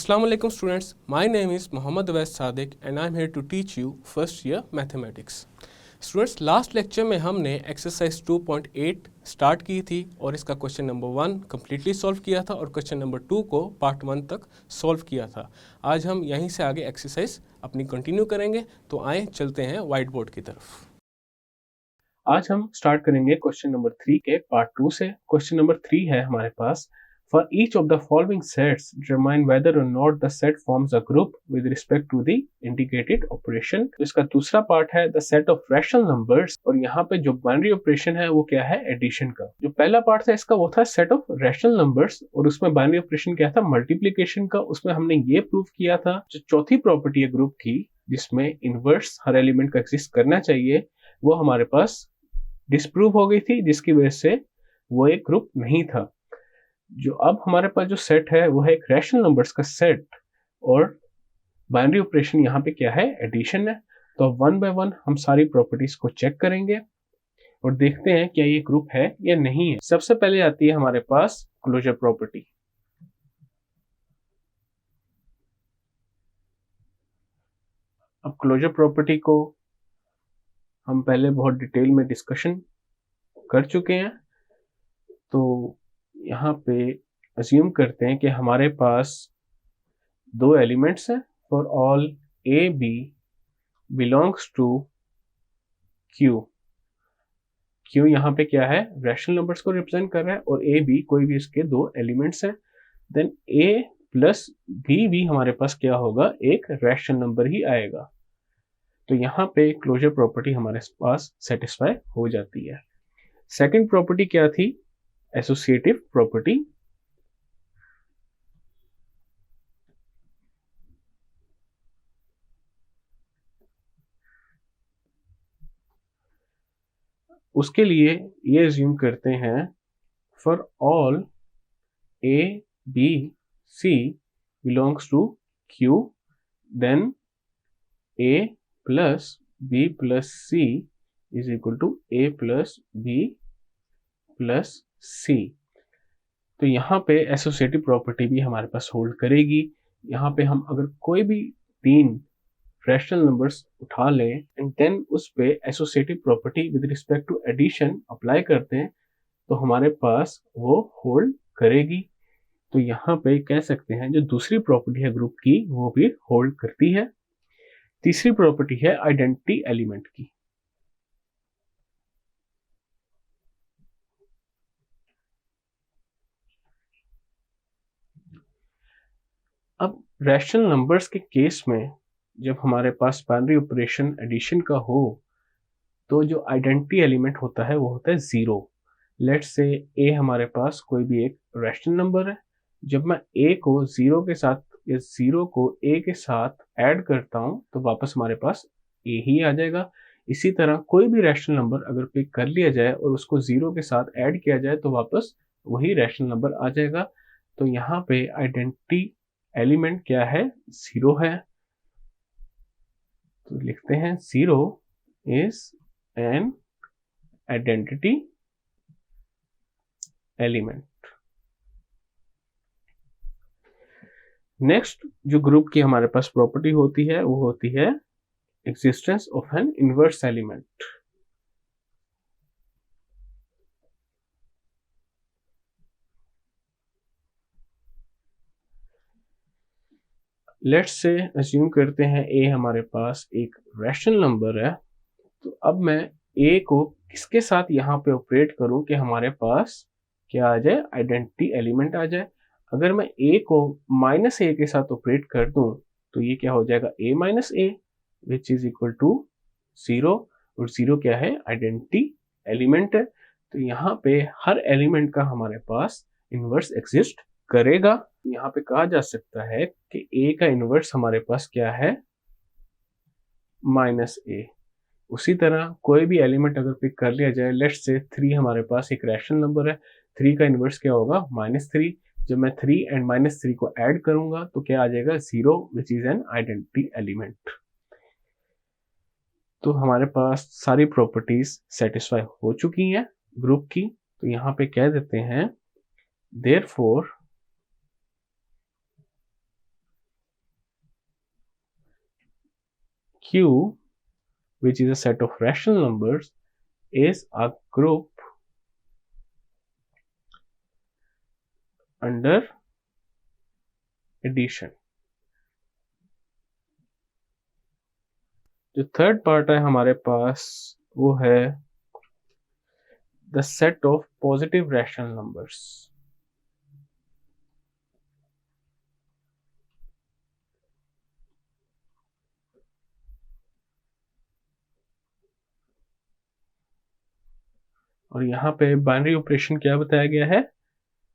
Assalamu alaikum students, my name is Mohammad Awais Sadiq and I am here to teach you first year mathematics. Students last lecture में हमने exercise 2.8 start की थी और इसका question number 1 completely solve किया था और question number 2 को पार्ट 1 तक सॉल्व किया था। आज हम यहीं से आगे एक्सरसाइज अपनी कंटिन्यू करेंगे, तो आए चलते हैं वाइट बोर्ड की तरफ। आज हम स्टार्ट करेंगे क्वेश्चन नंबर 3 के पार्ट 2 से। क्वेश्चन नंबर 3 है हमारे पास, For each of the following sets, determine whether or not the set forms a group with respect to the integrated operation. तो इसका दूसरा पार्ट है the set of rational numbers, और यहाँ पे जो बाइनरी ऑपरेशन है वो क्या है, एडिशन का। जो पहला पार्ट था इसका वो था set of rational numbers, और उसमें बाइनरी ऑपरेशन क्या था, मल्टीप्लीकेशन का। उसमें हमने ये प्रूव किया था जो चौथी प्रॉपर्टी है ग्रुप की, जिसमें इनवर्स हर एलिमेंट का एग्जिस्ट करना चाहिए, वो हमारे पास डिस्प्रूव हो गई थी, जिसकी वजह से वो एक ग्रुप नहीं था। जो अब हमारे पास जो सेट है वो है एक रैशनल नंबर्स का सेट, और बाइनरी ऑपरेशन यहाँ पे क्या है, एडिशन है। तो अब 1 बाय 1 हम सारी प्रॉपर्टीज को चेक करेंगे और देखते हैं क्या ये ग्रुप है या नहीं है। सबसे पहले आती है हमारे पास क्लोजर प्रॉपर्टी। अब क्लोजर प्रॉपर्टी को हम पहले बहुत डिटेल में डिस्कशन कर चुके हैं, तो यहाँ पे अज्यूम करते हैं कि हमारे पास दो एलिमेंट्स हैं, for all A B belongs to Q. Q यहाँ पे क्या है, रैशनल नंबर्स को रिप्रेजेंट कर रहा है, और ए बी कोई भी इसके दो एलिमेंट्स हैं। देन ए प्लस बी भी हमारे पास क्या होगा, एक रैशनल नंबर ही आएगा। तो यहाँ पे क्लोजर प्रॉपर्टी हमारे पास सेटिस्फाई हो जाती है। सेकंड प्रॉपर्टी क्या थी, एसोसिएटिव प्रॉपर्टी। उसके लिए ये अज्यूम करते हैं, for all A B C belongs to Q, then A plus B plus C is equal to A plus B plus C. तो यहाँ पे एसोसिएटिव प्रॉपर्टी भी हमारे पास होल्ड करेगी। यहाँ पे हम अगर कोई भी तीन रैशनल नंबर्स उठा लें एंड देन उस पे associative property with respect to addition apply करते हैं, तो हमारे पास वो होल्ड करेगी। तो यहाँ पे कह सकते हैं जो दूसरी प्रॉपर्टी है ग्रुप की वो भी होल्ड करती है। तीसरी प्रॉपर्टी है आइडेंटिटी एलिमेंट की। अब रैशनल नंबर्स के केस में जब हमारे पास बाइनरी ऑपरेशन एडिशन का हो, तो जो आइडेंटिटी एलिमेंट होता है वो होता है जीरो। लेट्स से ए हमारे पास कोई भी एक रैशनल नंबर है, जब मैं ए को जीरो के साथ या जीरो को ए के साथ ऐड करता हूं तो वापस हमारे पास ए ही आ जाएगा। इसी तरह कोई भी रैशनल नंबर अगर पिक कर लिया जाए और उसको जीरो के साथ ऐड किया जाए तो वापस वही रैशनल नंबर आ जाएगा। तो यहाँ पे आइडेंटिटी एलिमेंट क्या है, जीरो है। तो लिखते हैं zero is an identity element. Next जो ग्रुप की हमारे पास प्रॉपर्टी होती है वो होती है existence of N inverse element. Let's say assume करते हैं ए हमारे पास एक रैशनल नंबर है, तो अब मैं ए को किसके साथ यहाँ पे ऑपरेट करूं कि हमारे पास क्या आ जाए, आइडेंटिटी एलिमेंट आ जाए। अगर मैं ए को माइनस ए के साथ ऑपरेट कर दूं तो ये क्या हो जाएगा, A minus A which is equal to zero, और जीरो क्या है, आइडेंटिटी एलिमेंट है। तो यहाँ पे हर एलिमेंट का हमारे पास इनवर्स एग्जिस्ट करेगा। यहाँ पे कहा जा सकता है कि ए का इनवर्स हमारे पास क्या है, माइनस ए। उसी तरह कोई भी एलिमेंट अगर पिक कर लिया जाए, लेट्स से 3 हमारे पास एक रैशनल नंबर है, 3 का इनवर्स क्या होगा, -3। जब मैं 3 एंड -3 को ऐड करूंगा तो क्या आ जाएगा, 0 which is an identity element. तो हमारे पास सारी प्रॉपर्टीज सेटिस्फाई हो चुकी हैं ग्रुप की। तो यहाँ पे कह देते हैं, therefore Q, which is a set of rational numbers, is a group under addition. जो थर्ड पार्ट है हमारे पास वो है the set of positive rational numbers. और यहाँ पे बाइनरी ऑपरेशन क्या बताया गया है,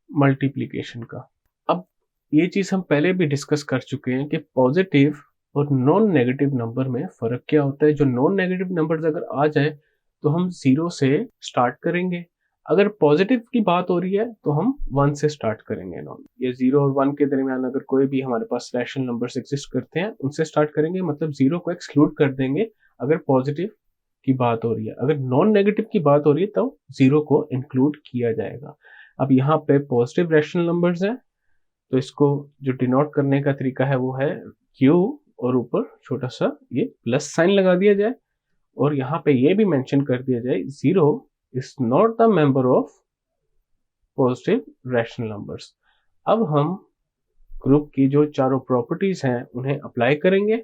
मल्टीप्लिकेशन का. अब ये चीज हम पहले भी डिस्कस कर चुके हैं कि पॉजिटिव और नॉन नेगेटिव नंबर में फर्क क्या होता है. जो नॉन नेगेटिव नंबर्स अगर आ जाए तो हम 0 से स्टार्ट करेंगे. अगर पॉजिटिव की बात हो रही है तो हम 1 से स्टार्ट करेंगे. ये 0 और 1 के दरमियान अगर कोई भी हमारे पास रैशनल नंबर्स एग्जिस्ट करते हैं उनसे स्टार्ट करेंगे, मतलब 0 को एक्सक्लूड कर देंगे अगर पॉजिटिव की बात हो रही है. अगर नॉन नेगेटिव की बात हो रही है तो 0 को इंक्लूड किया जाएगा. अब यहाँ पे पॉजिटिव रैशनल नंबर्स हैं तो इसको जो डिनोट करने का तरीका है वो है Q और ऊपर छोटा सा ये प्लस साइन लगा दिया जाए और यहाँ पे ये भी मेंशन कर दिया जाए 0 is not the member of positive rational numbers. अब हम ग्रुप की जो चारों प्रॉपर्टीज हैं उन्हें अप्लाई करेंगे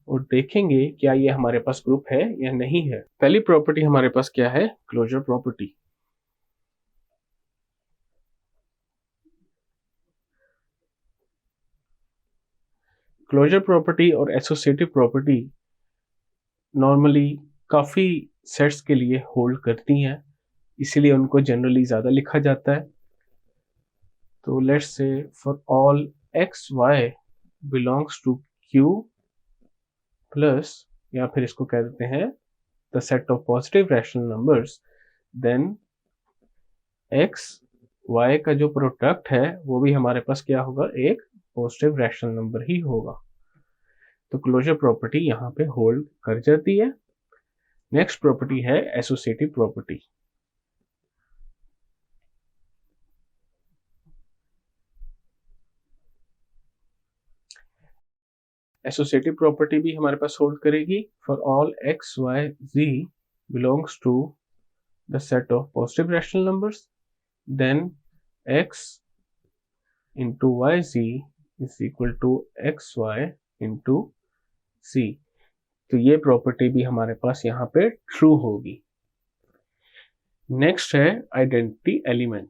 और देखेंगे क्या ये हमारे पास ग्रुप है या नहीं है. पहली प्रॉपर्टी हमारे पास क्या है, क्लोजर प्रॉपर्टी. क्लोजर प्रॉपर्टी और एसोसिएटिव प्रॉपर्टी नॉर्मली काफ़ी सेट्स के लिए होल्ड करती हैं, इसीलिए उनको जनरली ज़्यादा लिखा जाता है. तो let's say for all X Y belongs to Q plus, या फिर इसको कह देते हैं the set of positive rational numbers, then X Y का जो प्रोडक्ट है वो भी हमारे पास क्या होगा, एक पॉजिटिव रैशनल नंबर ही होगा. तो क्लोजर प्रॉपर्टी यहाँ पे होल्ड कर जाती है. नेक्स्ट प्रॉपर्टी है एसोसिएटिव प्रॉपर्टी. एसोसिएटिव प्रॉपर्टी भी हमारे पास होल्ड करेगी for all X Y Z belongs to the set of positive rational numbers, then X into Y Z is equal to X Y into C. तो ये property भी हमारे पास यहाँ पे ट्रू होगी. नेक्स्ट है आइडेंटिटी एलिमेंट.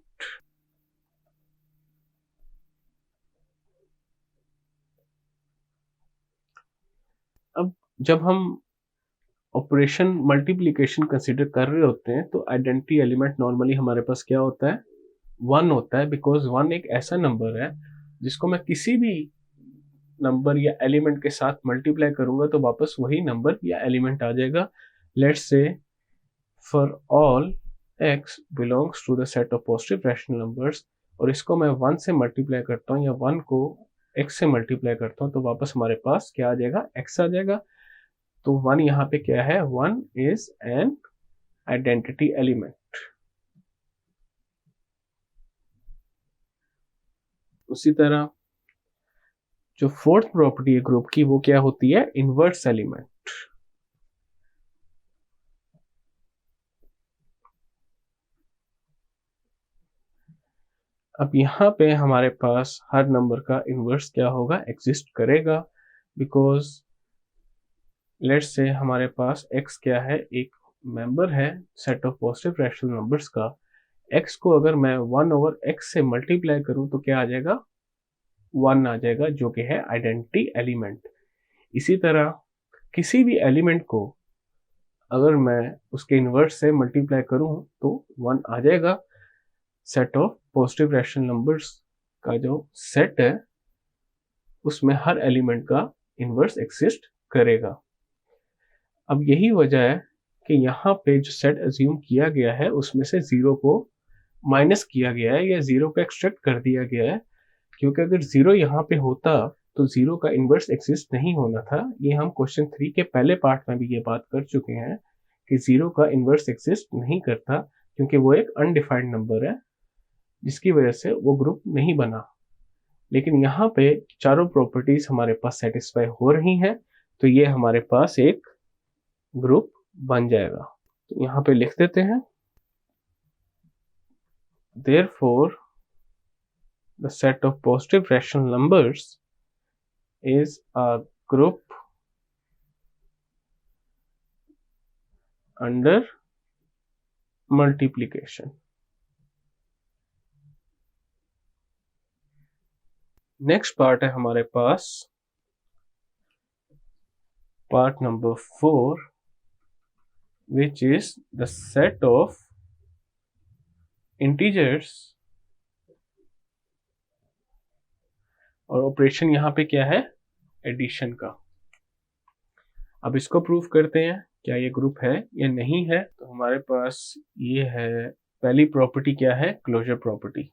अब जब हम ऑपरेशन मल्टीप्लिकेशन कंसीडर कर रहे होते हैं तो आइडेंटिटी एलिमेंट नॉर्मली हमारे पास क्या होता है, 1 होता है, बिकॉज 1 एक ऐसा नंबर है जिसको मैं किसी भी नंबर या एलिमेंट के साथ मल्टीप्लाई करूंगा तो वापस वही नंबर या एलिमेंट आ जाएगा. Let's say for all x belongs to the set of positive rational numbers, और इसको मैं 1 से मल्टीप्लाई करता हूँ या 1 को x से मल्टीप्लाई करता हूँ तो वापस हमारे पास क्या आ जाएगा, x आ जाएगा. तो 1 यहाँ पे क्या है, 1 इज एन आइडेंटिटी एलिमेंट. उसी तरह जो फोर्थ प्रॉपर्टी है ग्रुप की वो क्या होती है, इनवर्स एलिमेंट. अब यहाँ पे हमारे पास हर नंबर का इनवर्स क्या होगा, एग्जिस्ट करेगा, बिकॉज लेट्स से हमारे पास x क्या है, एक मेंबर है set of positive rational numbers का. x को अगर मैं 1 ओवर x से मल्टीप्लाई करूं तो क्या आ जाएगा, 1 आ जाएगा, जो कि है आइडेंटिटी एलिमेंट. इसी तरह किसी भी एलिमेंट को अगर मैं उसके इनवर्स से मल्टीप्लाई करूं तो 1 आ जाएगा. Set of positive rational numbers का जो सेट है उसमें हर एलिमेंट का इनवर्स एग्जिस्ट करेगा. अब यही वजह है कि यहाँ पे जो सेट अज्यूम किया गया है उसमें से 0 को माइनस किया गया है या 0 को एक्सट्रैक्ट कर दिया गया है, क्योंकि अगर 0 यहाँ पे होता तो 0 का इनवर्स एग्जिस्ट नहीं होना था. ये हम क्वेश्चन 3 के पहले पार्ट में भी ये बात कर चुके हैं कि 0 का इनवर्स एग्जिस्ट नहीं करता क्योंकि वो एक अनडिफाइंड नंबर है जिसकी वजह से वो ग्रुप नहीं बना. लेकिन यहाँ पे चारों प्रॉपर्टीज हमारे पास सेटिस्फाई हो रही हैं तो ये हमारे पास एक ग्रुप बन जाएगा। तो यहाँ पे लिख देते हैं, therefore the set of positive rational numbers is a group under multiplication। Next part है हमारे पास part number 4, which is the set of integers, और ऑपरेशन यहाँ पे क्या है, एडिशन का। अब इसको प्रूव करते हैं क्या ये ग्रुप है या नहीं है। तो हमारे पास ये है, पहली प्रॉपर्टी क्या है, क्लोजर प्रॉपर्टी।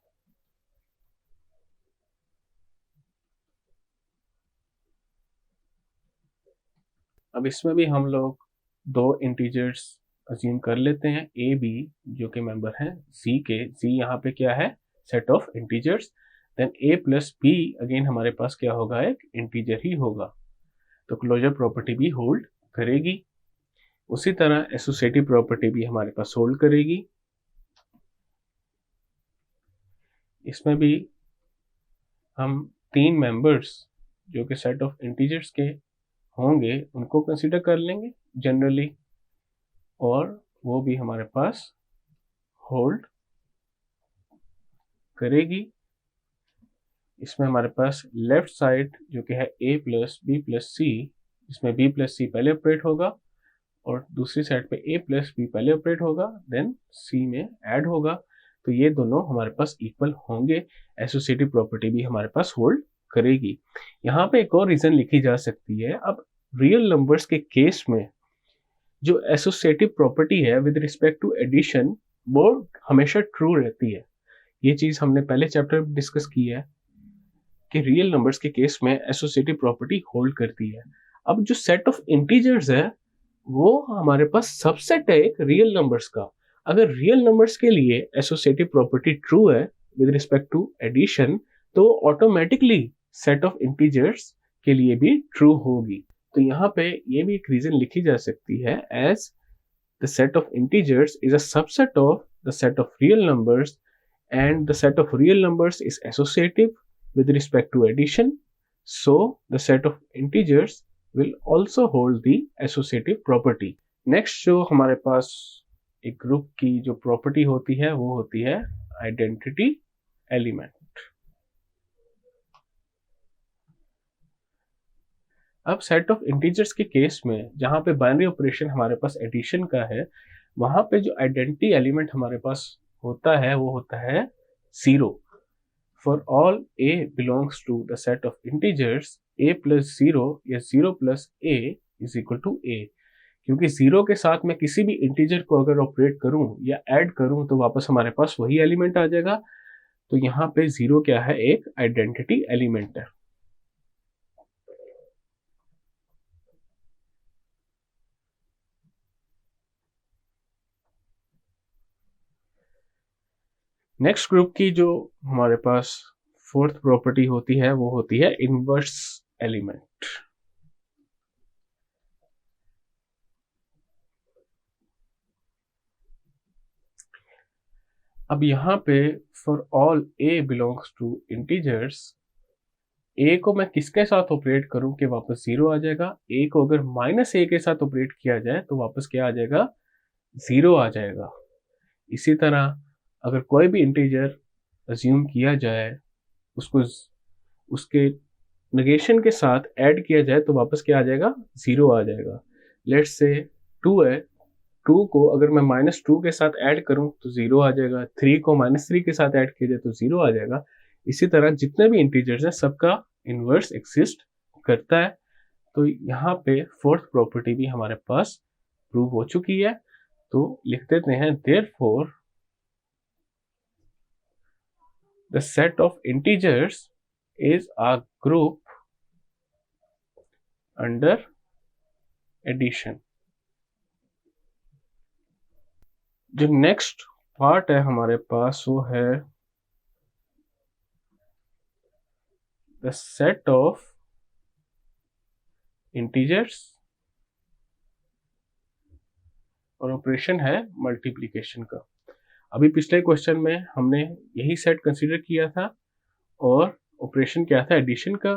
अब इसमें भी हम लोग दो इंटीजर्स अज्यूम कर लेते हैं, ए बी जो कि मेंबर हैं सी के। सी यहाँ पे क्या है, set of integers. Then A plus B again हमारे पास क्या होगा, एक इंटीजर ही होगा। तो क्लोजर प्रॉपर्टी भी होल्ड करेगी। उसी तरह एसोसिएटिव प्रॉपर्टी भी हमारे पास होल्ड करेगी। इसमें भी हम तीन मेंबर्स जो कि सेट ऑफ इंटीजर्स के होंगे उनको कंसीडर कर लेंगे जनरली, और वो भी हमारे पास होल्ड करेगी। इसमें हमारे पास लेफ्ट साइड जो कि है a प्लस बी प्लस सी, इसमें b प्लस सी पहले ऑपरेट होगा और दूसरी साइड पे a प्लस बी पहले ऑपरेट होगा, देन c में ऐड होगा। तो ये दोनों हमारे पास इक्वल होंगे। एसोसिएटिव प्रॉपर्टी भी हमारे पास होल्ड करेगी। यहाँ पे एक और रीजन लिखी जा सकती है। अब रियल नंबर्स के केस में जो एसोसिएटिव प्रॉपर्टी है विद रिस्पेक्ट टू एडिशन, वो हमेशा ट्रू रहती है। ये चीज हमने पहले चैप्टर में डिस्कस की है कि रियल नंबर्स के केस में एसोसिएटिव प्रॉपर्टी होल्ड करती है। अब जो सेट ऑफ इंटीजर्स है वो हमारे पास सबसेट है एक रियल नंबर्स का। अगर रियल नंबर्स के लिए एसोसिएटिव प्रॉपर्टी ट्रू है विद रिस्पेक्ट टू एडिशन, तो ऑटोमेटिकली सेट ऑफ इंटीजर्स के लिए भी ट्रू होगी। तो यहाँ पे ये भी एक रीजन लिखी जा सकती है, as the set of integers is a subset of the set of real numbers and the set of real numbers is associative with respect to addition, so the set of integers will also hold the associative property। next जो हमारे पास एक group की जो property होती है वो होती है आइडेंटिटी एलिमेंट। अब सेट ऑफ इंटीजर्स के केस में जहां पे बाइनरी ऑपरेशन हमारे पास एडिशन का है, वहां पे जो आइडेंटिटी एलिमेंट हमारे पास होता है वो होता है 0। For all a belongs to the set of integers a plus 0 या 0 plus a is equal to a। क्योंकि 0 के साथ मैं किसी भी इंटीजर को अगर ऑपरेट करूं या ऐड करूं तो वापस हमारे पास वही एलिमेंट आ जाएगा। तो यहाँ पे 0 क्या है, एक आइडेंटिटी एलिमेंट है। नेक्स्ट ग्रुप की जो हमारे पास फोर्थ प्रॉपर्टी होती है वो होती है इनवर्स एलिमेंट। अब यहाँ पे for all a belongs to integers, a को मैं किसके साथ ऑपरेट करूं कि वापस 0 आ जाएगा। a को अगर माइनस a के साथ ऑपरेट किया जाए तो वापस क्या आ जाएगा, 0 आ जाएगा। इसी तरह अगर कोई भी इंटीजर अज्यूम किया जाए, उसको उसके नेगेशन के साथ ऐड किया जाए तो वापस क्या आ जाएगा, 0 आ जाएगा। लेट्स से 2 है, 2 को अगर मैं -2 के साथ ऐड करूं तो 0 आ जाएगा। 3 को -3 के साथ ऐड किया जाए तो 0 आ जाएगा। इसी तरह जितने भी इंटीजर्स हैं सबका इनवर्स एग्जिस्ट करता है। तो यहाँ पे फोर्थ प्रॉपर्टी भी हमारे पास प्रूव हो चुकी है। तो लिख देते हैं, therefore the set of integers is a group under addition। जो नेक्स्ट पार्ट है हमारे पास वो है the set of इंटीजर्स और ऑपरेशन है मल्टीप्लिकेशन का। अभी पिछले क्वेश्चन में हमने यही सेट कंसीडर किया था और ऑपरेशन क्या था, एडिशन का।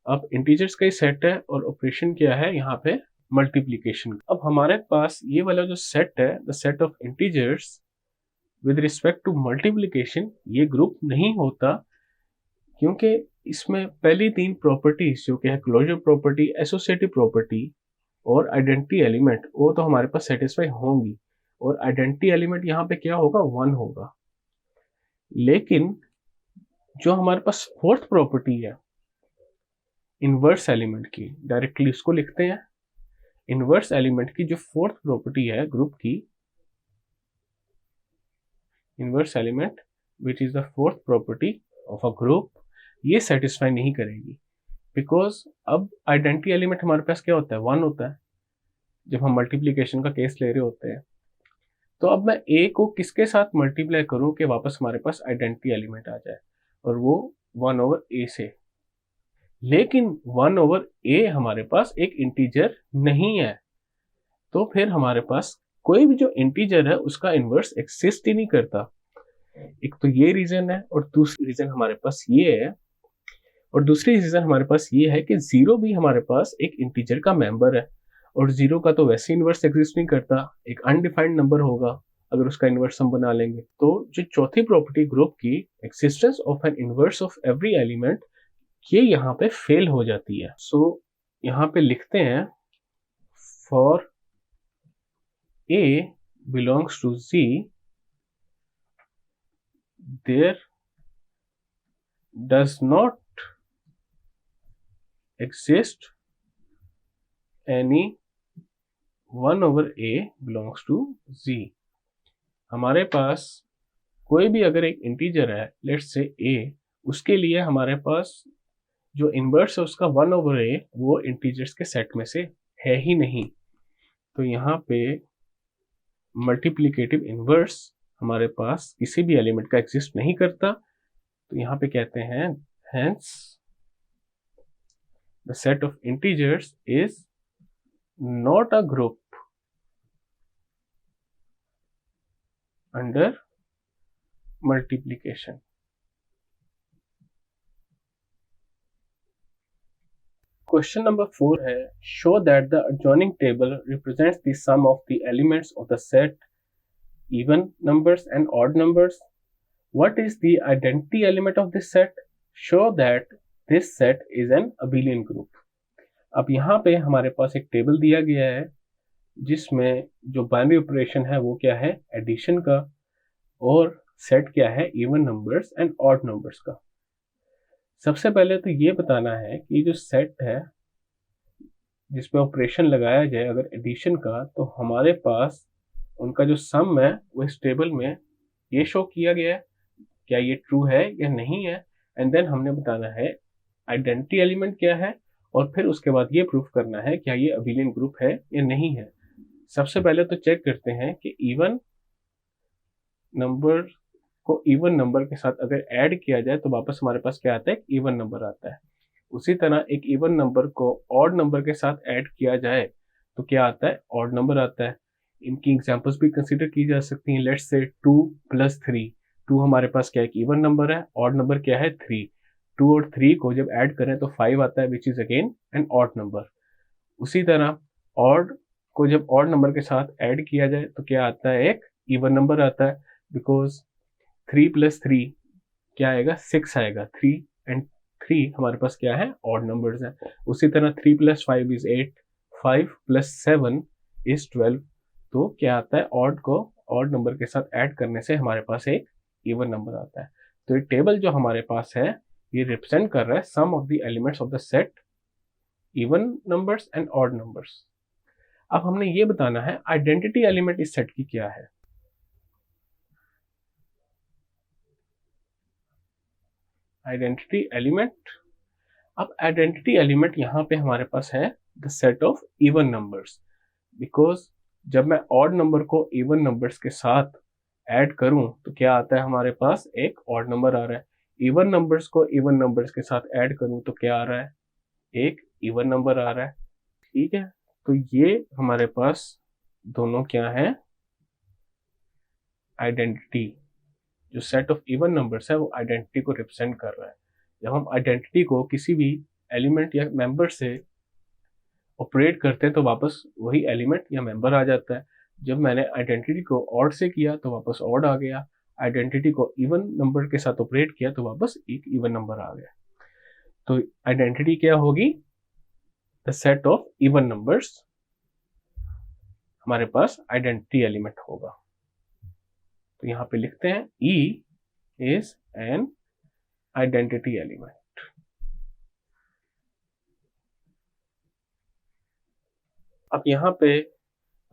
अब इंटीजर्स का ही सेट है और ऑपरेशन क्या है यहाँ पे, मल्टीप्लिकेशन। अब हमारे पास ये वाला जो सेट है, the set of integers with respect to multiplication, ये ग्रुप नहीं होता क्योंकि इसमें पहली तीन प्रॉपर्टीज जो कि है क्लोजर प्रॉपर्टी, एसोसिएटिव प्रॉपर्टी और आइडेंटिटी एलिमेंट, वो तो हमारे पास सेटिस्फाई होंगी और आइडेंटिटी एलिमेंट यहाँ पे क्या होगा, 1 होगा। लेकिन जो हमारे पास फोर्थ प्रॉपर्टी है इनवर्स एलिमेंट की, डायरेक्टली उसको लिखते हैं। इनवर्स एलिमेंट की जो फोर्थ प्रॉपर्टी है ग्रुप की, inverse element which is the fourth property of a group, ये सेटिस्फाई नहीं करेगी बिकॉज अब आइडेंटिटी एलिमेंट हमारे पास क्या होता है, 1 होता है जब हम मल्टीप्लिकेशन का केस ले रहे होते हैं। तो अब मैं ए को किसके साथ मल्टीप्लाई करूं कि वापस हमारे पास आइडेंटिटी एलिमेंट आ जाए, और वो 1 ओवर ए से। लेकिन 1 ओवर ए हमारे पास एक इंटीजर नहीं है, तो फिर हमारे पास कोई भी जो इंटीजर है उसका इनवर्स एक्सिस्ट ही नहीं करता। एक तो ये रीजन है और दूसरी रीजन हमारे पास ये है, और दूसरी रीजन हमारे पास ये है कि 0 भी हमारे पास एक इंटीजर का मेंबर है और 0 का तो वैसे इनवर्स एग्जिस्ट नहीं करता, एक अनडिफाइंड नंबर होगा अगर उसका इनवर्स हम बना लेंगे। तो जो चौथी प्रॉपर्टी ग्रुप की, existence of N inverse of every element, ये यहाँ पे फेल हो जाती है। सो यहाँ पे लिखते हैं for A belongs to Z, there does not exist any 1 over A belongs to Z। हमारे पास कोई भी अगर एक इंटीजर है, लेट्स से A, उसके लिए हमारे पास जो इनवर्स है उसका 1 over A वो इंटीजर्स के सेट में से है ही नहीं। तो यहाँ पे मल्टीप्लिकेटिव इनवर्स हमारे पास किसी भी एलिमेंट का एग्जिस्ट नहीं करता। तो यहाँ पे कहते हैं hence the set of integers is not a group under multiplication। Question number 4 है, show that the adjoining table represents the sum of the elements of the set even numbers and odd numbers। What is the identity element of this set? Show that this set is an abelian group। अब यहाँ पे हमारे पास एक table दिया गया है जिसमें जो बाइनरी ऑपरेशन है वो क्या है, एडिशन का, और सेट क्या है, even numbers and odd numbers का। सबसे पहले तो ये बताना है कि जो सेट है जिसमें ऑपरेशन लगाया जाए अगर एडिशन का, तो हमारे पास उनका जो सम है वो इस टेबल में ये शो किया गया है, क्या ये ट्रू है या नहीं है। एंड देन हमने बताना है आइडेंटिटी एलिमेंट क्या है, और फिर उसके बाद ये प्रूफ करना है क्या ये अबेलियन ग्रुप है या नहीं है। सबसे पहले तो चेक करते हैं कि इवन नंबर को इवन नंबर के साथ अगर ऐड किया जाए तो वापस हमारे पास क्या आता है, इवन नंबर आता है। उसी तरह एक इवन नंबर को ऑड नंबर के साथ ऐड किया जाए तो क्या आता है, ऑड नंबर आता है। इनकी एग्जांपल्स भी कंसीडर की जा सकती हैं। लेट्स से 2 + 3, 2 हमारे पास क्या है, एक इवन नंबर है, ऑड नंबर क्या है, 3। 2 और 3 को जब ऐड करें तो 5 आता है which is again an odd number. उसी तरह ऑड को जब ऑड नंबर के साथ ऐड किया जाए तो क्या आता है, एक इवन नंबर आता है, बिकॉज 3 + 3 क्या आएगा, 6 आएगा। 3 एंड 3 हमारे पास क्या है, ऑड नंबर्स हैं। उसी तरह 3 + 5 इज 8, 5 + 7 इज 12। तो क्या आता है, ऑड को ऑड नंबर के साथ ऐड करने से हमारे पास एक इवन नंबर आता है। तो ये टेबल जो हमारे पास है ये रिप्रेजेंट कर रहा है sum of the elements of the set even numbers and odd numbers. अब हमने ये बताना है आइडेंटिटी एलिमेंट इस सेट की क्या है। आइडेंटिटी एलिमेंट, अब आइडेंटिटी एलिमेंट यहाँ पे हमारे पास है the set of even numbers, because जब मैं ऑड नंबर को इवन नंबर्स के साथ ऐड करूं तो क्या आता है, हमारे पास एक ऑड नंबर आ रहा है। इवन नंबर्स को इवन नंबर्स के साथ ऐड करूं तो क्या आ रहा है, एक इवन नंबर आ रहा है। ठीक है, तो ये हमारे पास दोनों क्या है, आइडेंटिटी। जो सेट ऑफ इवन नंबर्स है वो आइडेंटिटी को रिप्रेजेंट कर रहा है। जब हम आइडेंटिटी को किसी भी एलिमेंट या मेंबर से ऑपरेट करते हैं तो वापस वही एलिमेंट या मेंबर आ जाता है। जब मैंने आइडेंटिटी को ऑड से किया तो वापस ऑड आ गया, आइडेंटिटी को इवन नंबर के साथ ऑपरेट किया तो वापस एक इवन नंबर आ गया। तो आइडेंटिटी क्या होगी, the set of even numbers हमारे पास आइडेंटिटी एलिमेंट होगा। तो यहां पे लिखते हैं E is an identity element. अब यहाँ पे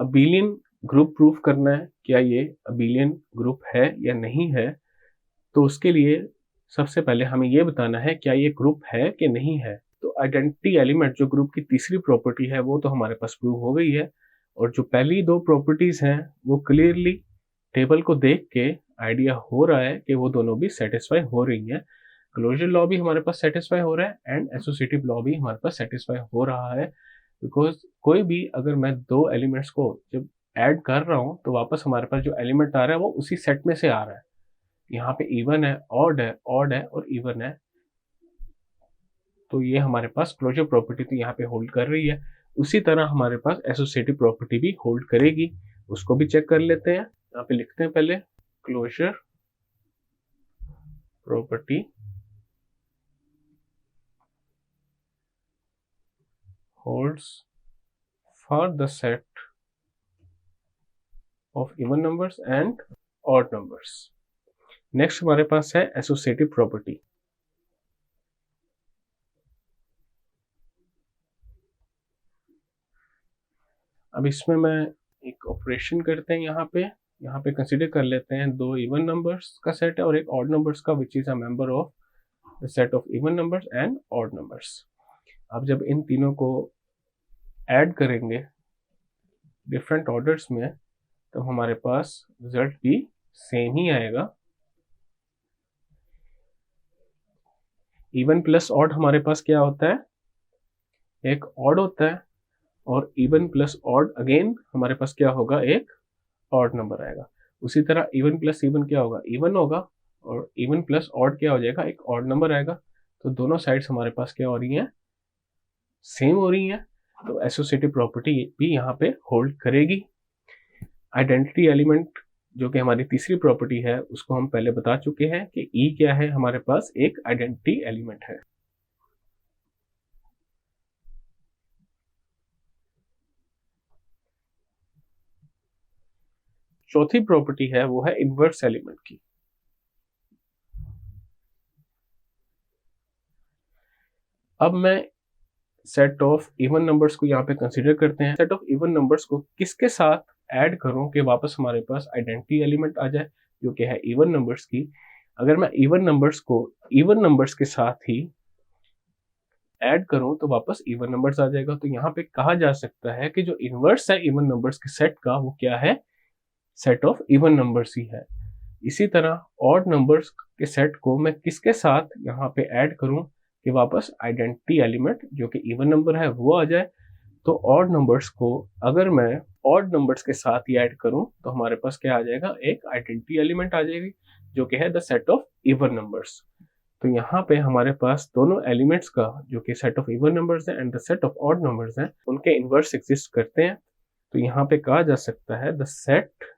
अबेलियन ग्रुप प्रूफ करना है, क्या ये अबेलियन ग्रुप है या नहीं है। तो उसके लिए सबसे पहले हमें ये बताना है क्या ये ग्रुप है कि नहीं है। तो आइडेंटिटी एलिमेंट जो ग्रुप की तीसरी प्रॉपर्टी है वो तो हमारे पास प्रूव हो गई है, और जो पहली दो प्रॉपर्टीज हैं वो क्लियरली टेबल को देख के आइडिया हो रहा है कि वो दोनों भी सेटिस्फाई हो रही हैं। क्लोजर लॉ भी हमारे पास सेटिस्फाई हो रहा है एंड एसोसिएटिव लॉ भी हमारे पास सेटिस्फाई हो रहा है। बिकॉज कोई भी अगर मैं दो एलिमेंट्स को जब ऐड कर रहा हूँ तो वापस हमारे पास जो एलिमेंट आ रहा है वो उसी सेट में से आ रहा है। यहाँ पे इवन है, ऑड है, ऑड है और इवन है, तो ये हमारे पास क्लोजर प्रॉपर्टी तो यहाँ पे होल्ड कर रही है। उसी तरह हमारे पास एसोसिएटिव प्रॉपर्टी भी होल्ड करेगी, उसको भी चेक कर लेते हैं। यहाँ पे लिखते हैं पहले closure property holds for the set of even numbers and odd numbers। Next हमारे पास है एसोसिएटिव प्रॉपर्टी। अब इसमें मैं एक ऑपरेशन करते हैं, यहाँ पे कंसीडर कर लेते हैं दो इवन नंबर्स का सेट है और एक ऑड नंबर्स का, which is a member of the set of even numbers and odd numbers. अब जब इन तीनों को ऐड करेंगे डिफरेंट ऑर्डर्स में तो हमारे पास रिजल्ट भी सेम ही आएगा। इवन प्लस ऑड हमारे पास क्या होता है, एक ऑड होता है, और इवन प्लस ऑड अगेन हमारे पास क्या होगा, एक ऑड नंबर आएगा। उसी तरह इवन प्लस इवन क्या होगा, इवन होगा, और इवन प्लस ऑड क्या हो जाएगा, एक ऑड नंबर आएगा। तो दोनों साइड्स हमारे पास क्या हो रही हैं, सेम हो रही हैं। तो एसोसिएटिव प्रॉपर्टी भी यहाँ पे होल्ड करेगी। आइडेंटिटी एलिमेंट जो कि हमारी तीसरी प्रॉपर्टी है उसको हम पहले बता चुके हैं कि ई क्या है, हमारे पास एक आइडेंटिटी एलिमेंट है। चौथी प्रॉपर्टी है वो है इनवर्स एलिमेंट की। अब मैं सेट ऑफ इवन नंबर्स को यहाँ पे कंसीडर करते हैं। सेट ऑफ इवन नंबर्स को किसके साथ ऐड करूं कि वापस हमारे पास आइडेंटिटी एलिमेंट आ जाए जो कि है इवन नंबर्स की। अगर मैं इवन नंबर्स को इवन नंबर्स के साथ ही ऐड करूं तो वापस इवन नंबर्स आ जाएगा। तो यहाँ पे कहा जा सकता है कि जो इनवर्स है इवन नंबर्स के सेट का वो क्या है, सेट ऑफ इवन नंबर्स ही है। इसी तरह ऑड नंबर्स के सेट को मैं किसके साथ यहाँ पे ऐड करूं कि वापस आइडेंटिटी एलिमेंट जो कि इवन नंबर है वो आ जाए। तो ऑड नंबर्स को अगर मैं ऑड नंबर्स के साथ ही ऐड करूं तो हमारे पास क्या आ जाएगा, एक आइडेंटिटी एलिमेंट आ जाएगी जो कि है the set of even numbers. तो यहाँ पे हमारे पास दोनों एलिमेंट्स का जो कि सेट ऑफ इवन नंबर्स है and the set of odd numbers है उनके इनवर्स एग्जिस्ट करते हैं। तो यहाँ पे कहा जा सकता है the set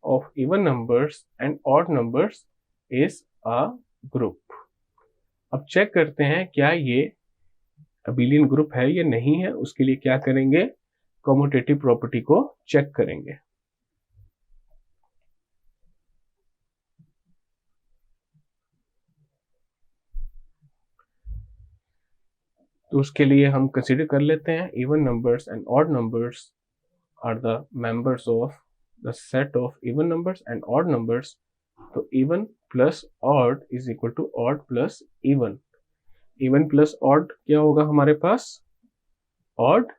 of even numbers and odd numbers is a group। अब चेक करते हैं क्या ये अबेलियन ग्रुप है या नहीं है। उसके लिए क्या करेंगे, कम्यूटेटिव प्रॉपर्टी को चेक करेंगे। तो उसके लिए हम कंसीडर कर लेते हैं even numbers and odd numbers are the members of the set of even numbers and odd numbers. तो even plus odd is equal to odd plus even. Even plus odd क्या होगा हमारे पास, ऑड,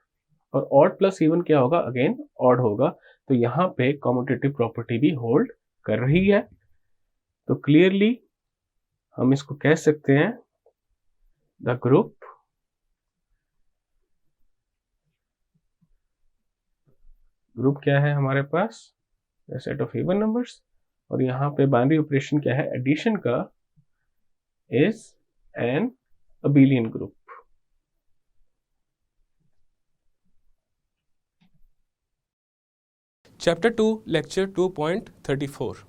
और odd plus even क्या होगा, again odd होगा। तो यहाँ पे कम्यूटेटिव प्रॉपर्टी भी होल्ड कर रही है। तो क्लियरली हम इसको कह सकते हैं द ग्रुप ग्रुप क्या है हमारे पास, सेट ऑफ इवन नंबर्स, और यहाँ पे बाइनरी ऑपरेशन क्या है, एडिशन का, is an abelian group. Chapter 2 lecture 2.34।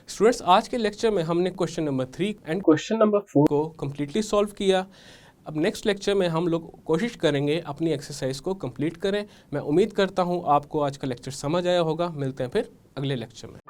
Students, आज के लेक्चर में हमने question number 3 and question number 4 को कम्प्लीटली सॉल्व किया। अब नेक्स्ट लेक्चर में हम लोग कोशिश करेंगे अपनी एक्सरसाइज को कंप्लीट करें। मैं उम्मीद करता हूँ आपको आज का लेक्चर समझ आया होगा। मिलते हैं फिर अगले लेक्चर में।